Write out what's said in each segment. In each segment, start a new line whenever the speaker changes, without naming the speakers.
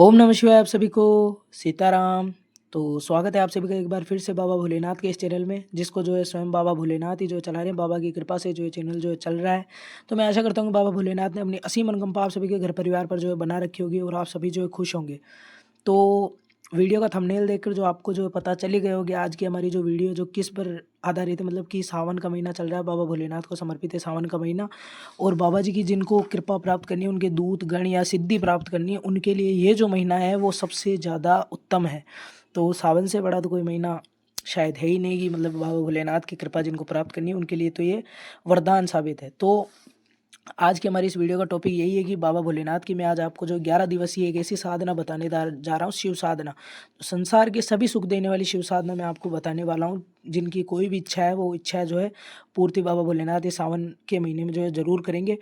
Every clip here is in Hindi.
ओम नमः शिवाय आप सभी को सीताराम। तो स्वागत है आप सभी का एक बार फिर से बाबा भोलेनाथ के इस चैनल में, जिसको जो है स्वयं बाबा भोलेनाथ ही जो चला रहे हैं। बाबा की कृपा से जो है चैनल जो है चल रहा है। तो मैं आशा करता हूँ कि बाबा भोलेनाथ ने अपनी असीम अनुकंपा आप सभी के घर परिवार पर जो है बना रखी होगी और आप सभी जो है खुश होंगे। तो वीडियो का थंबनेल देखकर जो आपको जो पता चल ही गया होगा आज की हमारी जो वीडियो जो किस पर आधारित है, मतलब कि सावन का महीना चल रहा है, बाबा भोलेनाथ को समर्पित है सावन का महीना। और बाबा जी की जिनको कृपा प्राप्त करनी है, उनके दूत गण या सिद्धि प्राप्त करनी है, उनके लिए ये जो महीना है वो सबसे ज़्यादा उत्तम है। तो सावन से बड़ा तो कोई महीना शायद है ही नहीं कि मतलब बाबा भोलेनाथ की कृपा जिनको प्राप्त करनी है उनके लिए तो ये वरदान साबित है। तो आज की हमारी इस वीडियो का टॉपिक यही है कि बाबा भोलेनाथ की मैं आज आपको जो 11 दिवसीय एक ऐसी साधना बताने जा रहा हूँ, शिव साधना। तो संसार के सभी सुख देने वाली शिव साधना मैं आपको बताने वाला हूँ, जिनकी कोई भी इच्छा है वो इच्छा जो है पूर्ति बाबा भोलेनाथ ये सावन के महीने में जो है ज़रूर करेंगे।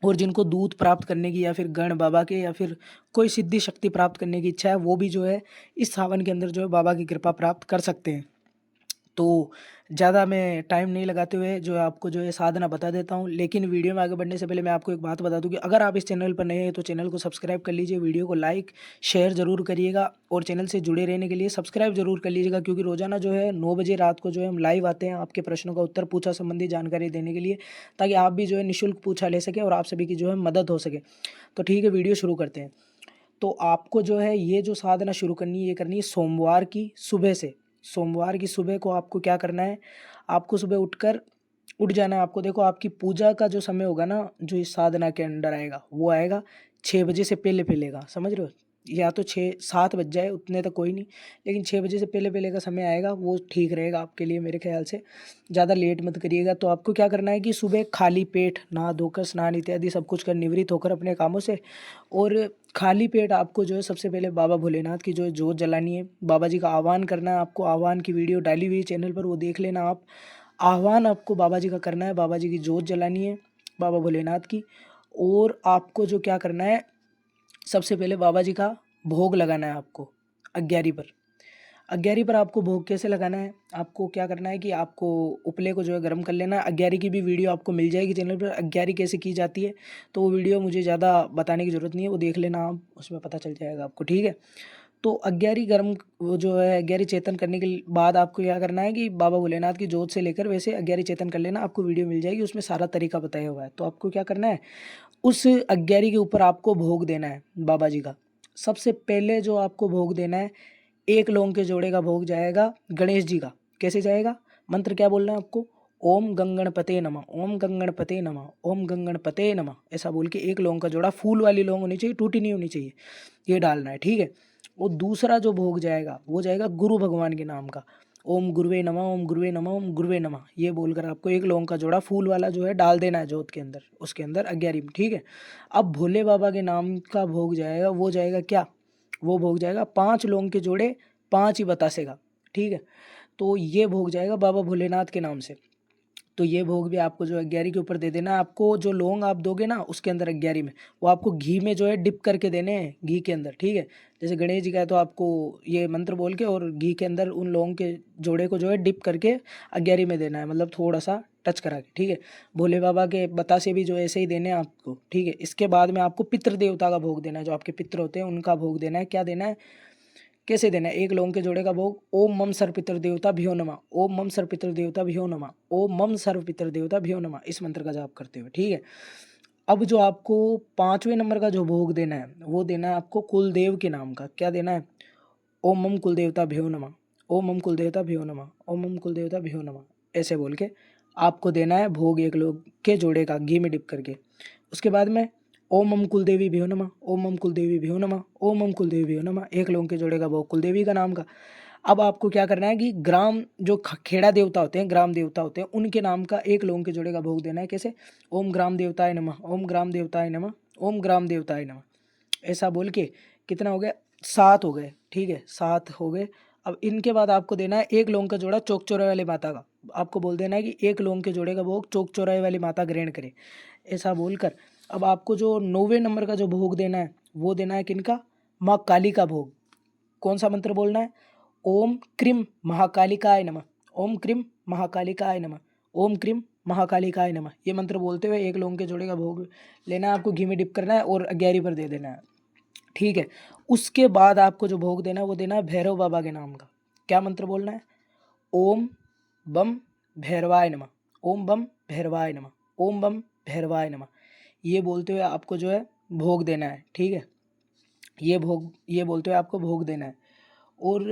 और जिनको दूत प्राप्त करने की या फिर गण बाबा के या फिर कोई सिद्धि शक्ति प्राप्त करने की इच्छा है, वो भी जो है इस सावन के अंदर जो है बाबा की कृपा प्राप्त कर सकते हैं। तो ज़्यादा मैं टाइम नहीं लगाते हुए जो है आपको जो है साधना बता देता हूँ। लेकिन वीडियो में आगे बढ़ने से पहले मैं आपको एक बात बता दूँ कि अगर आप इस चैनल पर नए हैं तो चैनल को सब्सक्राइब कर लीजिए, वीडियो को लाइक शेयर ज़रूर करिएगा और चैनल से जुड़े रहने के लिए सब्सक्राइब ज़रूर कर लीजिएगा, क्योंकि रोज़ाना जो है 9 बजे रात को जो है हम लाइव आते हैं आपके प्रश्नों का उत्तर पूछा संबंधी जानकारी देने के लिए, ताकि आप भी जो है निःशुल्क पूछा ले सकें और आप सभी की जो है मदद हो सके। तो ठीक है, वीडियो शुरू करते हैं। तो आपको जो है ये जो साधना शुरू करनी है, ये करनी है सोमवार की सुबह से। सोमवार की सुबह को आपको क्या करना है, आपको सुबह उठकर उठ जाना है। आपको देखो आपकी पूजा का जो समय होगा ना, जो इस साधना के अंडर आएगा, वो आएगा 6 बजे से पहले-पहले का, समझ रहे हो? या तो 6-7 बज जाए उतने तक कोई नहीं, लेकिन 6 बजे से पहले-पहले का समय आएगा, वो ठीक रहेगा आपके लिए मेरे ख़्याल से। ज़्यादा लेट मत करिएगा। तो आपको क्या करना है कि सुबह खाली पेट नहा धोकर स्नान इत्यादि सब कुछ कर निवृत्त होकर अपने कामों से, और खाली पेट आपको जो है सबसे पहले बाबा भोलेनाथ की जो है जोत जलानी है। बाबा जी का आह्वान करना है आपको। आह्वान की वीडियो डाली हुई है चैनल पर, वो देख लेना आप। आह्वान आपको बाबा जी का करना है, बाबा जी की जोत जलानी है बाबा भोलेनाथ की। और आपको जो क्या करना है, सबसे पहले बाबा जी का भोग लगाना है आपको अग्यारी पर। अग्यारी पर आपको भोग कैसे लगाना है, आपको क्या करना है कि आपको उपले को जो है गर्म कर लेना है। अग्यारी की भी वीडियो आपको मिल जाएगी चैनल पर, अग्यारी कैसे की जाती है। तो वो वीडियो मुझे ज़्यादा बताने की ज़रूरत नहीं है, वो देख लेना आप, उसमें पता चल जाएगा आपको, ठीक है। तो अग्यारी गर्म वो जो है अग्यारी चेतन करने के बाद आपको क्या करना है कि बाबा भोलेनाथ की जोत से लेकर वैसे अग्यारी चेतन कर लेना। आपको वीडियो मिल जाएगी, उसमें सारा तरीका बताया हुआ है। तो आपको क्या करना है, उस अग्यारी के ऊपर आपको भोग देना है बाबा जी का। सबसे पहले जो आपको भोग देना है, एक लौंग के जोड़े का भोग जाएगा गणेश जी का। कैसे जाएगा, मंत्र क्या बोलना है आपको, ओम गंगणपते नमः, ओम गंगणपते नमः, ओम गंगणपते नमः, ऐसा बोल के एक लौंग का जोड़ा, फूल वाली लौंग होनी चाहिए, टूटी नहीं होनी चाहिए, ये डालना है, ठीक है। और दूसरा जो भोग जाएगा वो जाएगा गुरु भगवान के नाम का। ओम गुरुवे नमः, ओम गुरुवे नमः, ओम गुरुवे नमः, ये बोलकर आपको एक लौंग का जोड़ा फूल वाला जो है डाल देना है जोत के अंदर, उसके अंदर अग्यारी में, ठीक है। अब भोले बाबा के नाम का भोग जाएगा, वो जाएगा क्या, वो भोग जाएगा 5 लौंग के जोड़े 5 ही बतासे का, ठीक है। तो ये भोग जाएगा बाबा भोलेनाथ के नाम से। तो ये भोग भी आपको जो है अग्यारी के ऊपर दे देना है। आपको जो लौंग आप दोगे ना उसके अंदर अग्यारी में, वो आपको घी में जो है डिप करके देने हैं, घी के अंदर, ठीक है। जैसे गणेश जी का है तो आपको ये मंत्र बोल के और घी के अंदर उन लौंग के जोड़े को जो है डिप करके अग्यारी में देना है, मतलब थोड़ा सा टच करा के, ठीक है। भोले बाबा के बतासे भी जो ऐसे ही देने हैं आपको, ठीक है। इसके बाद में आपको पितृ देवता का भोग देना है, जो आपके पितृ होते हैं उनका भोग देना है। क्या देना है, कैसे देना है, एक लौंग के जोड़े का भोग, ओम मम सर्व पितर देवता भ्यो नमः, ओम मम सर्व पितर देवता भ्यो नमः, ओम मम सर्व पितर देवता भ्यो नमः, इस मंत्र का जाप करते हुए, ठीक है। अब जो आपको 5वें नंबर का जो भोग देना है, वो देना है आपको कुलदेव के नाम का। क्या देना है, ओम मम कुलदेवता भ्यो नमः, ओम मम कुलदेवता भ्यो नमः, ओम मम कुलदेवता भ्यो नमः, ऐसे बोल के आपको देना है भोग एक लोग के जोड़े का घी में डिप करके। उसके बाद में ओम मम कुलदेवी भ्यो नमः, ओम मम कुलदेवी भ्यो नमः, ओम मम कुलदेवी भ्यो नमः, एक लौंग के जोड़े का भोग कुलदेवी का नाम का। अब आपको क्या करना है कि ग्राम जो खेड़ा देवता होते हैं, ग्राम देवता होते हैं, उनके नाम का एक लौंग के जोड़े का भोग देना है। कैसे, ओम ग्राम देवताय नमः, ओम ग्राम देवताय नमः, ओम ग्राम देवताय नमः, ऐसा बोल के कितना हो गया, 7 हो गए, ठीक है, 7 हो गए। अब इनके बाद आपको देना है एक लौंग का जोड़ा चौक चौराहे वाली माता का। आपको बोल देना है कि एक लौंग के जोड़े का भोग चौक चौराहे वाली माता ग्रहण करे, ऐसा बोलकर अब आपको जो 9वें नंबर का जो भोग देना है, वो देना है किनका, माँ काली का भोग। कौन सा मंत्र बोलना है, ओम क्रीम महाकालिकाय नमः, ओम क्रीम महाकालिकाय नमः, ओम क्रीम महाकालिकाय नमः, ये मंत्र बोलते हुए एक लौंग के जोड़े का भोग लेना है। आपको घी में डिप करना है और 11 पर दे देना है, ठीक है। उसके बाद आपको जो भोग देना है वो देना है भैरव बाबा के नाम का। क्या मंत्र बोलना है? ओम बम भैरवाय नमः, ओम बम भैरवाय नमः, ओम बम भैरवाय नमः। ये बोलते हुए आपको जो है भोग देना है, ठीक है। ये बोलते हुए आपको भोग देना है। और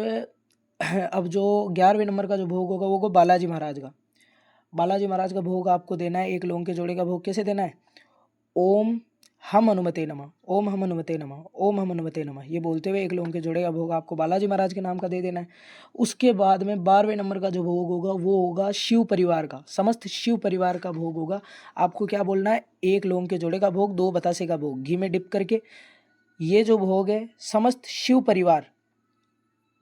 अब जो 11वें नंबर का जो भोग होगा वो होगा बालाजी महाराज का। बालाजी महाराज का भोग आपको देना है, एक लौंग के जोड़े का भोग कैसे देना है? ओम हम हनुमते नमः, ओम हम हनुमते नमः, ओम हम हनुमते नमः। ये बोलते हुए एक लौंग के जोड़े का भोग आपको बालाजी महाराज के नाम का दे देना है। उसके बाद में 12वें नंबर का जो भोग होगा वो होगा शिव परिवार का, समस्त शिव परिवार का भोग होगा। आपको क्या बोलना है? एक लौंग के जोड़े का भोग, 2 बतासे का भोग, घी में डिप करके ये जो भोग है समस्त शिव परिवार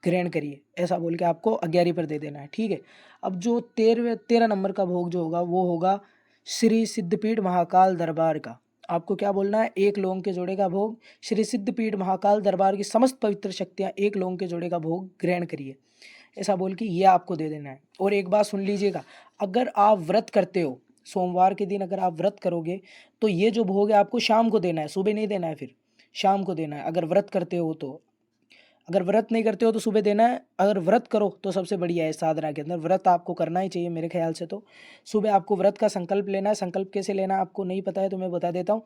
ग्रहण करिए, ऐसा बोल के आपको 11 पर दे देना है, ठीक है। अब जो 13 नंबर का भोग जो होगा वो होगा श्री सिद्धपीठ महाकाल दरबार का। आपको क्या बोलना है? एक लौंग के जोड़े का भोग, श्री सिद्धपीठ महाकाल दरबार की समस्त पवित्र शक्तियाँ एक लौंग के जोड़े का भोग ग्रहण करिए, ऐसा बोल के ये आपको दे देना है। और एक बात सुन लीजिएगा, अगर आप व्रत करते हो, सोमवार के दिन अगर आप व्रत करोगे तो ये जो भोग है आपको शाम को देना है, सुबह नहीं देना है, फिर शाम को देना है अगर व्रत करते हो तो। अगर व्रत नहीं करते हो तो सुबह देना है, अगर व्रत करो तो सबसे बढ़िया है। साधना के अंदर व्रत आपको करना ही चाहिए मेरे ख्याल से। तो सुबह आपको व्रत का संकल्प लेना है। संकल्प कैसे लेना है आपको नहीं पता है तो मैं बता देता हूँ।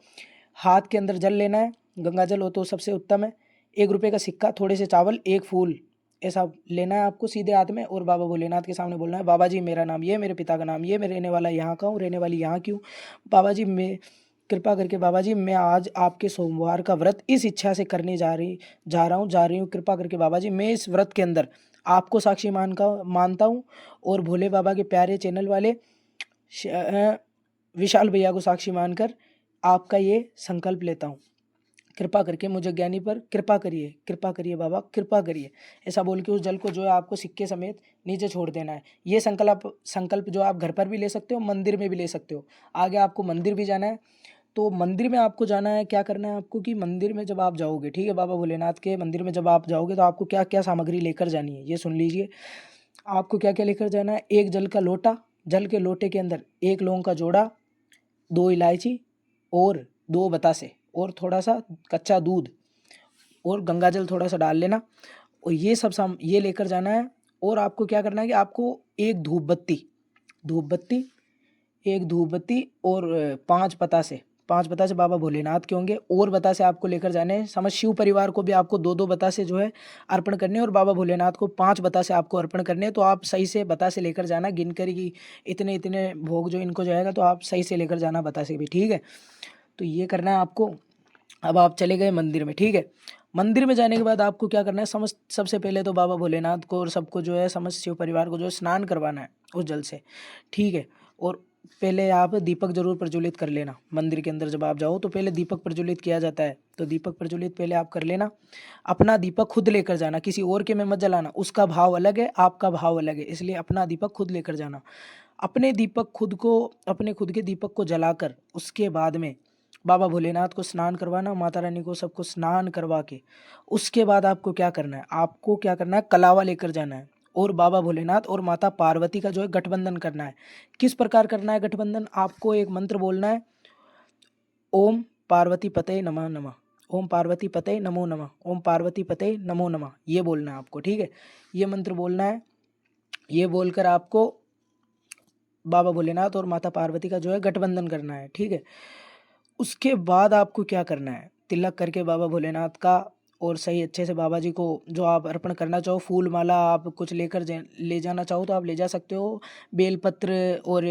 हाथ के अंदर जल लेना है, गंगा जल हो तो सबसे उत्तम है। 1 रुपये का सिक्का, थोड़े से चावल, 1 फूल, ऐसा लेना है आपको सीधे हाथ में। और बाबा भोलेनाथ के सामने बोलना है, बाबा जी मेरा नाम ये, मेरे पिता का नाम ये, मैं रहने वाला यहाँ का हूँ, रहने वाली यहाँ की हूँ। बाबा जी मैं कृपा करके बाबा जी मैं आज आपके सोमवार का व्रत इस इच्छा से करने जा रही हूँ। कृपा करके बाबा जी मैं इस व्रत के अंदर आपको साक्षी मानता हूँ और भोले बाबा के प्यारे चैनल वाले विशाल भैया को साक्षी मानकर आपका ये संकल्प लेता हूँ। कृपा करके मुझे ज्ञानी पर कृपा करिए बाबा, कृपा करिए, ऐसा बोल के उस जल को जो है आपको सिक्के समेत नीचे छोड़ देना है। ये संकल्प जो आप घर पर भी ले सकते हो, मंदिर में भी ले सकते हो। आगे आपको मंदिर भी जाना है, तो मंदिर में आपको जाना है, क्या करना है आपको कि मंदिर में जब आप जाओगे, ठीक है, बाबा भोलेनाथ के मंदिर में जब आप जाओगे तो आपको क्या क्या सामग्री लेकर जानी है ये सुन लीजिए। आपको क्या क्या लेकर जाना है? एक जल का लोटा, जल के लोटे के अंदर 1 लौंग का जोड़ा, 2 इलायची और 2 बतासे और थोड़ा सा कच्चा दूध और गंगा जल थोड़ा सा डाल लेना। और ये सब ये लेकर जाना है। और आपको क्या करना है कि आपको एक धूप बत्ती और 5 बतासे बाबा भोलेनाथ के होंगे। और बतासे आपको लेकर जाने हैं। समझ शिव परिवार को भी आपको 2-2 बतासे जो है अर्पण करने हैं और बाबा भोलेनाथ को 5 बतासे आपको अर्पण करने हैं। तो आप सही से बतासे लेकर जाना, गिनकर कि इतने इतने भोग जो इनको जाएगा, तो आप सही से लेकर जाना बतासे भी, ठीक है। तो ये करना है आपको। अब आप चले गए मंदिर में, ठीक है। मंदिर में जाने के बाद आपको क्या करना है? सबसे पहले तो बाबा भोलेनाथ को और सबको जो है समस्त शिव परिवार को जो है स्नान करवाना है उस जल से, ठीक है। और पहले आप दीपक जरूर प्रज्वलित कर लेना। मंदिर के अंदर जब आप जाओ तो पहले दीपक प्रज्वलित किया जाता है, तो दीपक प्रज्वलित पहले आप कर लेना। अपना दीपक खुद लेकर जाना, किसी और के में मत जलाना, उसका भाव अलग है, आपका भाव अलग है, इसलिए अपना दीपक खुद लेकर जाना। अपने खुद के दीपक को जलाकर उसके बाद में बाबा भोलेनाथ को स्नान करवाना, माता रानी को सबको स्नान करवा के उसके बाद आपको क्या करना है? आपको क्या करना है? कलावा लेकर जाना है और बाबा भोलेनाथ और माता पार्वती का जो है गठबंधन करना है। किस प्रकार करना है गठबंधन? आपको एक मंत्र बोलना है, ओम पार्वती पते नमः नमः, ओम पार्वती पते नमो नमः, ओम पार्वती पते नमो नमः, ये बोलना है आपको, ठीक है। ये मंत्र बोलना है। ये बोलकर आपको बाबा भोलेनाथ और माता पार्वती का जो है गठबंधन करना है, ठीक है। उसके बाद आपको क्या करना है? तिलक करके बाबा भोलेनाथ का और सही अच्छे से बाबा जी को जो आप अर्पण करना चाहो, फूल माला आप कुछ ले जाना चाहो तो आप ले जा सकते हो। बेलपत्र और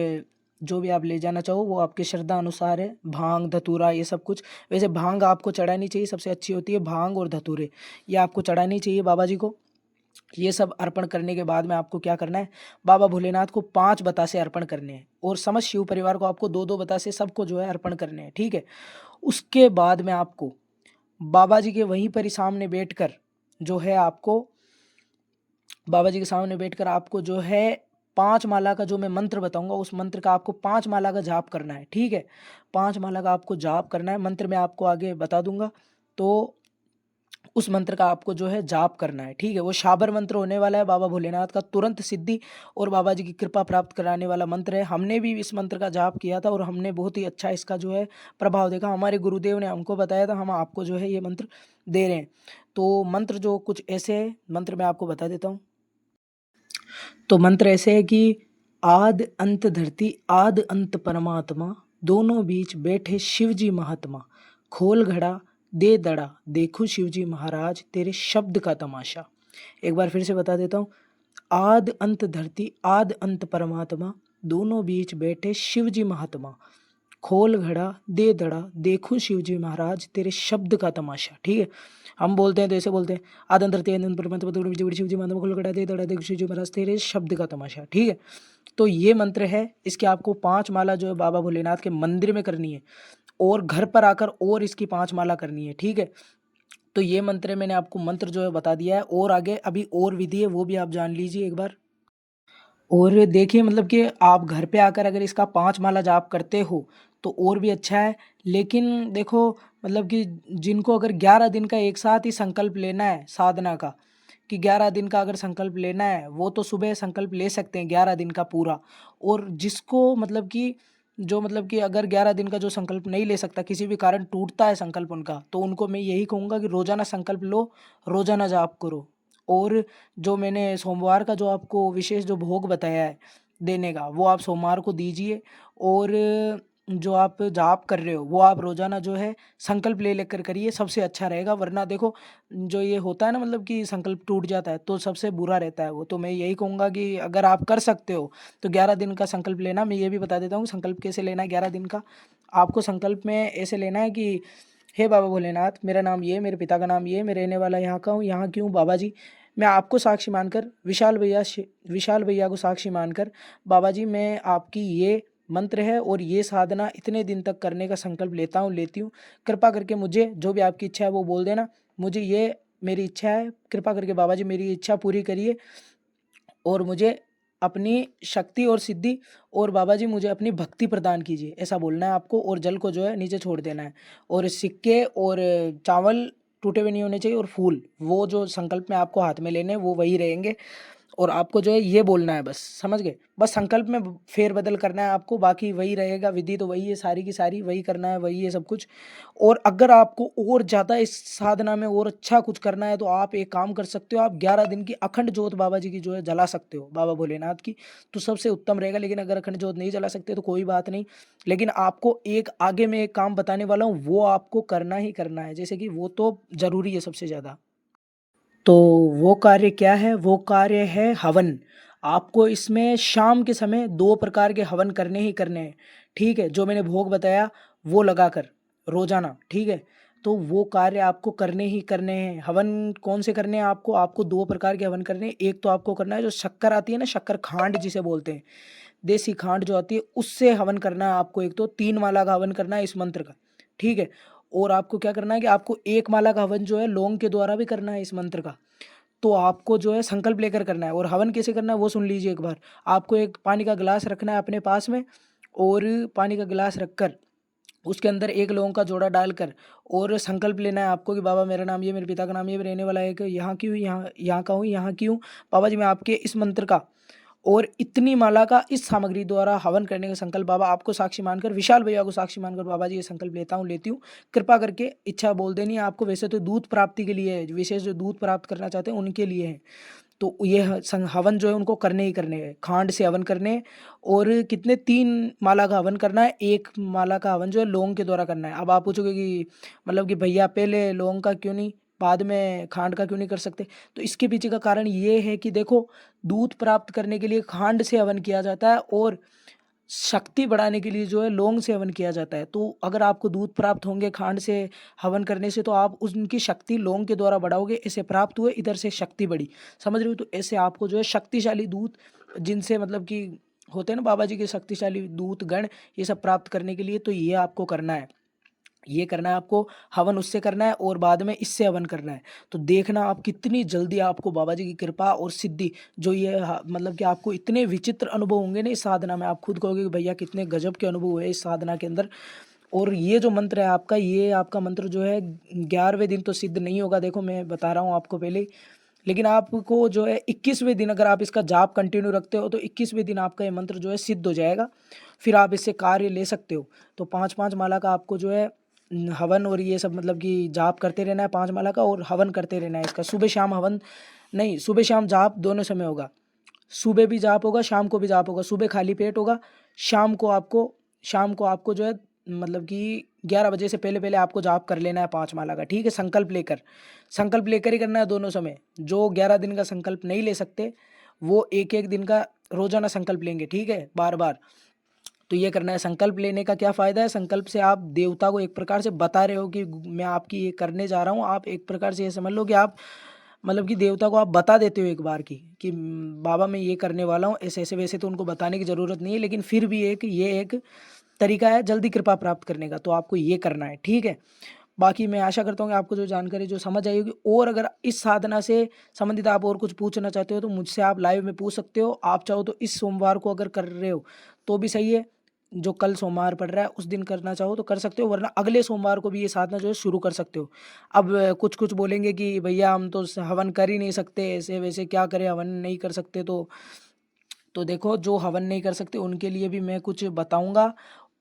जो भी आप ले जाना चाहो वो आपके श्रद्धा अनुसार है। भांग धतूरा ये सब कुछ, वैसे भांग आपको चढ़ानी चाहिए, सबसे अच्छी होती है भांग और धतूरे, ये आपको चढ़ानी चाहिए बाबा जी को। ये सब अर्पण करने के बाद में आपको क्या करना है? बाबा भोलेनाथ को 5 बतासे अर्पण करने हैं और समस्त शिव परिवार को आपको 2-2 बतासे सबको जो है अर्पण करने हैं, ठीक है। उसके बाद में आपको बाबा जी के वहीं पर ही सामने बैठकर जो है आपको बाबा जी के सामने बैठकर आपको जो है 5 माला का जो मैं मंत्र बताऊंगा उस मंत्र का आपको 5 माला का जाप करना है, ठीक है। 5 माला का आपको जाप करना है। मंत्र में आपको आगे बता दूंगा। तो उस मंत्र का आपको जो है जाप करना है, ठीक है। वो शाबर मंत्र होने वाला है, बाबा भोलेनाथ का तुरंत सिद्धि और बाबा जी की कृपा प्राप्त कराने वाला मंत्र है। हमने भी इस मंत्र का जाप किया था और हमने बहुत ही अच्छा इसका जो है प्रभाव देखा। हमारे गुरुदेव ने हमको बताया था, हम आपको जो है ये मंत्र दे रहे हैं। तो मंत्र जो कुछ ऐसे है, मंत्र मैं आपको बता देता हूँ। तो मंत्र ऐसे है कि आद अंत धरती आद अंत परमात्मा, दोनों बीच बैठे शिव जी महात्मा, खोल घड़ा दे दड़ा देखो शिव जी महाराज, तेरे शब्द का तमाशा। एक बार फिर से बता देता हूँ। आद अंत धरती आद अंत परमात्मा, दोनों बीच बैठे शिव जी महात्मा, खोल घड़ा दे दड़ा देखो शिव जी महाराज, तेरे शब्द का तमाशा। ठीक है, हम बोलते हैं तो ऐसे बोलते हैं, आदन धरती आदन परमात्मा, दोनों बीच बैठे शिव जी महात्मा, खोल घड़ा दे दड़ा देखो शिव जी महाराज, तेरे शब्द का तमाशा। ठीक है, तो ये मंत्र है, इसके आपको 5 माला जो है बाबा भोलेनाथ के मंदिर में करनी है और घर पर आकर और इसकी 5 माला करनी है। ठीक है, तो ये मंत्र मैंने आपको मंत्र जो है बता दिया है, और आगे अभी और विधि है वो भी आप जान लीजिए एक बार। और देखिए मतलब कि आप घर पे आकर अगर इसका 5 माला जाप करते हो तो और भी अच्छा है। लेकिन देखो मतलब कि जिनको अगर 11 दिन का एक साथ ही संकल्प लेना है साधना का, कि 11 दिन का अगर संकल्प लेना है वो तो सुबह संकल्प ले सकते हैं 11 दिन का पूरा। और जिसको मतलब कि जो मतलब कि अगर 11 दिन का जो संकल्प नहीं ले सकता, किसी भी कारण टूटता है संकल्प उनका, तो उनको मैं यही कहूँगा कि रोज़ाना संकल्प लो, रोज़ाना जाप करो। और जो मैंने सोमवार का जो आपको विशेष जो भोग बताया है देने का, वो आप सोमवार को दीजिए। और जो आप जाप कर रहे हो वो आप रोज़ाना जो है संकल्प ले लेकर करिए, सबसे अच्छा रहेगा। वरना देखो जो ये होता है ना मतलब कि संकल्प टूट जाता है तो सबसे बुरा रहता है वो। तो मैं यही कहूँगा कि अगर आप कर सकते हो तो 11 दिन का संकल्प लेना। मैं ये भी बता देता हूँ संकल्प कैसे लेना है 11 दिन का। आपको संकल्प में ऐसे लेना है कि हे बाबा भोलेनाथ, मेरा नाम ये, मेरे पिता का नाम ये, मैं रहने वाला यहाँ का हूँ, यहाँ क्यों बाबा जी, मैं आपको साक्षी मानकर विशाल भैया को साक्षी मानकर बाबा जी मैं आपकी ये मंत्र है और ये साधना इतने दिन तक करने का संकल्प लेती हूँ। कृपा करके मुझे जो भी आपकी इच्छा है वो बोल देना। मुझे ये मेरी इच्छा है, कृपा करके बाबा जी मेरी इच्छा पूरी करिए और मुझे अपनी शक्ति और सिद्धि, और बाबा जी मुझे अपनी भक्ति प्रदान कीजिए, ऐसा बोलना है आपको। और जल को जो है नीचे छोड़ देना है। और सिक्के और चावल टूटे हुए नहीं होने चाहिए, और फूल वो जो संकल्प में आपको हाथ में लेने हैं वो वही रहेंगे। और आपको जो है ये बोलना है बस, समझ गए। बस संकल्प में फेर बदल करना है आपको, बाकी वही रहेगा। विधि तो वही है, सारी की सारी वही करना है, वही है सब कुछ। और अगर आपको और ज़्यादा इस साधना में और अच्छा कुछ करना है तो आप एक काम कर सकते हो, आप 11 दिन की अखंड जोत बाबा जी की जो है जला सकते हो, बाबा भोलेनाथ की, तो सबसे उत्तम रहेगा। लेकिन अगर अखंड जोत नहीं जला सकते तो कोई बात नहीं। लेकिन आपको एक आगे में एक काम बताने वाला हूँ, वो आपको करना ही करना है, जैसे कि वो तो ज़रूरी है सबसे ज़्यादा। तो वो कार्य क्या है? वो कार्य है हवन। आपको इसमें शाम के समय 2 प्रकार के हवन करने ही करने हैं, ठीक है? जो मैंने भोग बताया वो लगाकर रोज़ाना, ठीक है? तो वो कार्य आपको करने ही करने हैं। हवन कौन से करने हैं आपको? आपको 2 प्रकार के हवन करने हैं। एक तो आपको करना है जो शक्कर आती है ना, शक्कर खांड जिसे बोलते हैं, देसी खांड जो आती है उससे हवन करना है आपको। एक तो 3 माला का हवन करना है इस मंत्र का, ठीक है? और आपको क्या करना है कि आपको 1 माला का हवन जो है लौंग के द्वारा भी करना है इस मंत्र का। तो आपको जो है संकल्प लेकर करना है। और हवन कैसे करना है वो सुन लीजिए एक बार। आपको एक पानी का गिलास रखना है अपने पास में, और पानी का गिलास रखकर उसके अंदर 1 लौंग का जोड़ा डालकर और संकल्प लेना है आपको कि बाबा मेरा नाम ये, मेरे पिता का नाम ये, मैं रहने वाला है कि यहाँ की हूँ, यहाँ का हूँ, यहाँ की हूँ। बाबा जी मैं आपके इस मंत्र का और इतनी माला का इस सामग्री द्वारा हवन करने का संकल्प बाबा आपको साक्षी मानकर, विशाल भैया को साक्षी मानकर बाबा जी ये संकल्प लेती हूँ। कृपा करके इच्छा बोल देनी है आपको। वैसे तो दूध प्राप्ति के लिए है, विशेष जो दूध प्राप्त करना चाहते हैं उनके लिए है। तो ये हवन जो है उनको करने ही करने हैं, खांड से हवन करने हैं। और कितने 3 माला का हवन करना है, 1 माला का हवन जो है लौंग के द्वारा करना है। अब आप पूछोगे कि मतलब कि भैया पहले लौंग का क्यों नहीं, बाद में खांड का क्यों नहीं कर सकते? तो इसके पीछे का कारण ये है कि देखो, दूध प्राप्त करने के लिए खांड से हवन किया जाता है और शक्ति बढ़ाने के लिए जो है लौंग से हवन किया जाता है। तो अगर आपको दूध प्राप्त होंगे खांड से हवन करने से, तो आप उनकी शक्ति लौंग के द्वारा बढ़ाओगे। ऐसे प्राप्त हुए, इधर से शक्ति बढ़ी, समझ रहे हो? तो ऐसे आपको जो है शक्तिशाली दूत, जिनसे मतलब कि होते हैं ना बाबा जी के शक्तिशाली दूत गण, ये सब प्राप्त करने के लिए तो ये आपको करना है। ये करना है आपको, हवन उससे करना है और बाद में इससे हवन करना है। तो देखना आप कितनी जल्दी आपको बाबा जी की कृपा और सिद्धि जो ये मतलब कि आपको इतने विचित्र अनुभव होंगे ना इस साधना में, आप खुद कहोगे कि भैया कितने गजब के अनुभव हुए इस साधना के अंदर। और ये जो मंत्र है आपका, ये आपका मंत्र जो है 11वें दिन तो सिद्ध नहीं होगा, देखो मैं बता रहा हूँ आपको पहले ही। लेकिन आपको जो है 21वें दिन अगर आप इसका जाप कंटिन्यू रखते हो तो 21वें दिन आपका ये मंत्र जो है सिद्ध हो जाएगा। फिर आप इससे कार्य ले सकते हो। तो 5-5 माला का आपको जो है हवन और ये सब मतलब कि जाप करते रहना है 5 माला का, और हवन करते रहना है इसका। सुबह शाम हवन नहीं, सुबह शाम जाप दोनों समय होगा। सुबह भी जाप होगा, शाम को भी जाप होगा। सुबह खाली पेट होगा, शाम को आपको जो है मतलब कि 11 बजे से पहले पहले आपको जाप कर लेना है 5 माला का, ठीक है। संकल्प लेकर ही करना है दोनों समय। जो 11 दिन का संकल्प नहीं ले सकते वो एक एक दिन का रोजाना संकल्प लेंगे, ठीक है, बार बार। तो ये करना है। संकल्प लेने का क्या फ़ायदा है, संकल्प से आप देवता को एक प्रकार से बता रहे हो कि मैं आपकी ये करने जा रहा हूँ। आप एक प्रकार से ये समझ लो कि आप मतलब कि देवता को आप बता देते हो एक बार की कि बाबा मैं ये करने वाला हूँ ऐसे ऐसे। वैसे तो उनको बताने की ज़रूरत नहीं है, लेकिन फिर भी ये एक तरीका है जल्दी कृपा प्राप्त करने का, तो आपको ये करना है, ठीक है। बाकी मैं आशा करता हूँ कि आपको जो जानकारी जो समझ आई होगी, और अगर इस साधना से संबंधित आप और कुछ पूछना चाहते हो तो मुझसे आप लाइव में पूछ सकते हो। आप चाहो तो इस सोमवार को अगर कर रहे हो तो भी सही है, जो कल सोमवार पड़ रहा है उस दिन करना चाहो तो कर सकते हो, वरना अगले सोमवार को भी ये साधना जो है शुरू कर सकते हो। अब कुछ कुछ बोलेंगे कि भैया हम तो हवन कर ही नहीं सकते, ऐसे वैसे क्या करें, हवन नहीं कर सकते। तो देखो, जो हवन नहीं कर सकते उनके लिए भी मैं कुछ बताऊंगा।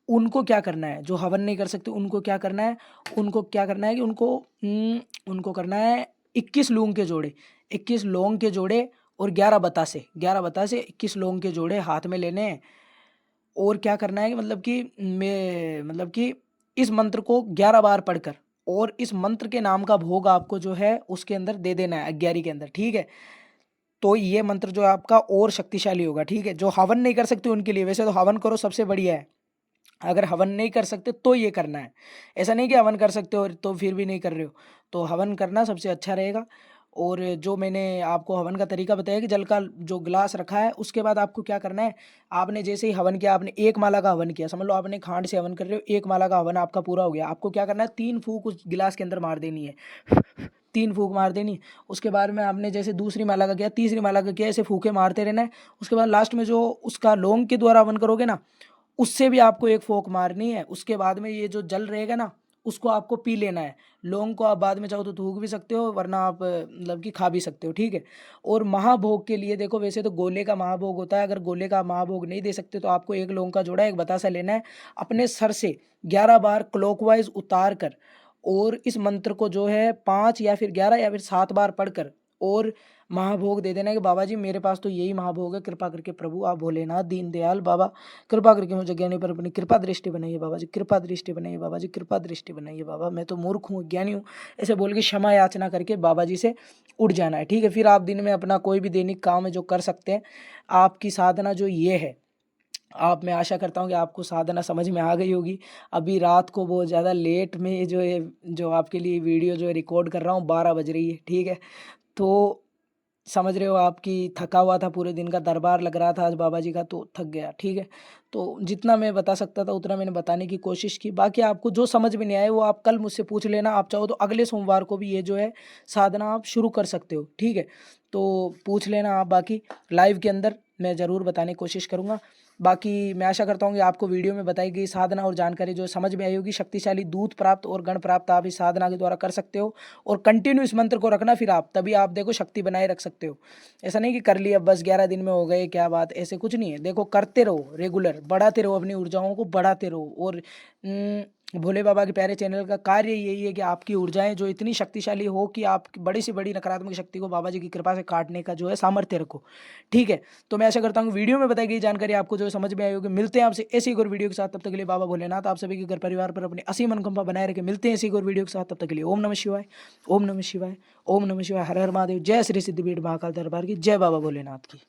उनको क्या करना है, जो हवन नहीं कर सकते उनको क्या करना है, उनको क्या करना है कि उनको करना है 21 लौंग के जोड़े, 21 लौंग के जोड़े और 11 बतासे 21 लौंग के जोड़े हाथ में लेने हैं। और क्या करना है कि मतलब कि इस मंत्र को 11 बार पढ़कर, और इस मंत्र के नाम का भोग आपको जो है उसके अंदर दे देना है, 11 के अंदर, ठीक है। तो ये मंत्र जो है आपका और शक्तिशाली होगा, ठीक है। जो हवन नहीं कर सकते उनके लिए, वैसे तो हवन करो सबसे बढ़िया है। अगर हवन नहीं कर सकते तो ये करना है। ऐसा नहीं कि हवन कर सकते हो तो फिर भी नहीं कर रहे हो, तो हवन करना सबसे अच्छा रहेगा। और जो मैंने आपको हवन का तरीका बताया कि जल का जो गिलास रखा है उसके बाद आपको क्या करना है, आपने जैसे ही हवन किया, आपने 1 माला का हवन किया, समझ लो आपने खांड से हवन कर रहे हो, 1 माला का हवन आपका पूरा हो गया। आपको क्या करना है, 3 फूंक उस गिलास के अंदर मार देनी है, 3 फूंक मार देनी। उसके बाद में आपने जैसे दूसरी माला का किया, तीसरी माला का किया, ऐसे फूके मारते रहना है। उसके बाद लास्ट में जो उसका लौंग के द्वारा हवन करोगे ना, उससे भी आपको एक फूंक मारनी है। उसके बाद में ये जो जल रहेगा ना उसको आपको पी लेना है। लौंग को आप बाद में चाहो तो थूक भी सकते हो, वरना आप मतलब कि खा भी सकते हो, ठीक है। और महाभोग के लिए देखो, वैसे तो गोले का महाभोग होता है, अगर गोले का महाभोग नहीं दे सकते तो आपको एक लौंग का जोड़ा, एक बतासा लेना है, अपने सर से 11 बार क्लॉकवाइज उतार कर, और इस मंत्र को जो है 5 या फिर 11 या फिर 7 बार पढ़कर और महाभोग दे देना है कि बाबा जी मेरे पास तो यही महाभोग है, कृपा करके प्रभु आप भोलेनाथ दीन दयाल बाबा, कृपा करके मुझे ज्ञानी पर अपनी कृपा दृष्टि बनाइए बाबा जी, कृपा दृष्टि बनाइए बाबा जी, कृपा दृष्टि बनाइए बाबा, मैं तो मूर्ख हूँ, ज्ञानी हूँ, ऐसे बोल के क्षमा याचना करके बाबा जी से उठ जाना है, ठीक है। फिर आप दिन में अपना कोई भी दैनिक काम है जो कर सकते हैं। आपकी साधना जो ये है, आप मैं आशा करता हूँ कि आपको साधना समझ में आ गई होगी। अभी रात को बहुत ज़्यादा लेट में जो है जो आपके लिए वीडियो जो है रिकॉर्ड कर रहा हूँ, 12 बज रही है, ठीक है। तो समझ रहे हो आपकी थका हुआ था, पूरे दिन का दरबार लग रहा था आज बाबा जी का, तो थक गया, ठीक है। तो जितना मैं बता सकता था उतना मैंने बताने की कोशिश की। बाकी आपको जो समझ में नहीं आए वो आप कल मुझसे पूछ लेना। आप चाहो तो अगले सोमवार को भी ये जो है साधना आप शुरू कर सकते हो, ठीक है। तो पूछ लेना आप, बाकी लाइव के अंदर मैं ज़रूर बताने की कोशिश करूँगा। बाकी मैं आशा करता हूँ कि आपको वीडियो में बताई गई साधना और जानकारी जो समझ में आई होगी। शक्तिशाली दूत प्राप्त और गण प्राप्त आप इस साधना के द्वारा कर सकते हो, और कंटिन्यू इस मंत्र को रखना, फिर आप तभी आप देखो शक्ति बनाए रख सकते हो। ऐसा नहीं कि कर लिया बस 11 दिन में हो गए, क्या बात, ऐसे कुछ नहीं है। देखो करते रहो, रेगुलर बढ़ाते रहो, अपनी ऊर्जाओं को बढ़ाते रहो। और भोले बाबा के प्यारे चैनल का कार्य यही है कि आपकी ऊर्जाएं जो इतनी शक्तिशाली हो कि आप बड़ी से बड़ी नकारात्मक शक्ति को बाबा जी की कृपा से काटने का जो है सामर्थ्य रखो, ठीक है। तो मैं आशा करता हूँ वीडियो में बताई गई जानकारी आपको जो है समझ में आई होगी। मिलते हैं आपसे ऐसी एक और वीडियो के साथ, तब तक के लिए बाबा भोलेनाथ आप सभी के घर परिवार पर अपनी असीम अनुकंपा बनाए रखे। मिलते हैं ऐसी एक और वीडियो के साथ, तब तक के लिए ओम नमः शिवाय, ओम नमः शिवाय, ओम नमः शिवाय, हर हर महादेव। जय श्री सिद्धपीठ महाकाल दरबार की जय, बाबा भोलेनाथ की।